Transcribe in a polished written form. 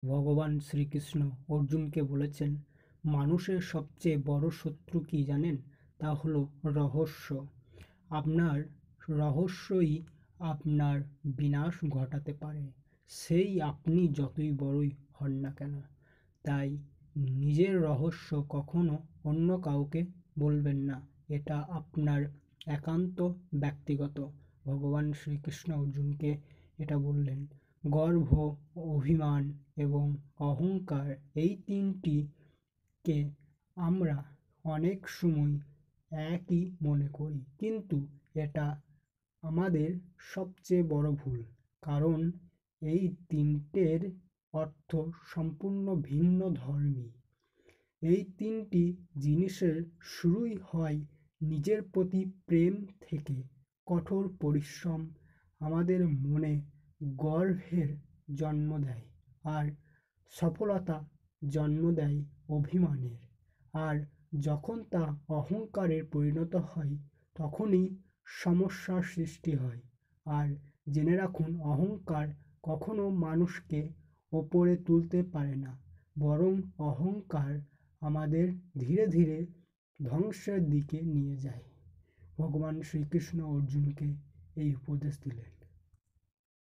ভগবান শ্রীকৃষ্ণ অর্জুনকে বলেছেন, মানুষের সবচেয়ে বড় শত্রু কি জানেন? তা হলো রহস্য। আপনার রহস্যই আপনার বিনাশ ঘটাতে পারে, সেই আপনি যতই বড়ই হন না কেন। তাই নিজের রহস্য কখনো অন্য কাউকে বলবেন না, এটা আপনার একান্ত ব্যক্তিগত। ভগবান শ্রীকৃষ্ণ অর্জুনকে এটা বললেন। গর্ব, অভিমান এবং অহংকার, এই তিনটিকে আমরা অনেক সময় একই মনে করি, কিন্তু এটা আমাদের সবচেয়ে বড় ভুল। কারণ এই তিনটের অর্থ সম্পূর্ণ ভিন্ন ধর্মী। এই তিনটি জিনিসের শুরুই হয় নিজের প্রতি প্রেম থেকে। কঠোর পরিশ্রম আমাদের মনে গর্বের জন্ম দেয়, আর সফলতা জন্ম দেয় অভিমানের। আর যখন তা অহংকারে পরিণত হয়, তখনই সমস্যার সৃষ্টি হয়। আর জেনে রাখুন, অহংকার কখনো মানুষকে ওপরে তুলতে পারে না, বরং অহংকার আমাদের ধীরে ধীরে ধ্বংসের দিকে নিয়ে যায়। ভগবান শ্রীকৃষ্ণ অর্জুনকে এই উপদেশ দিলেন।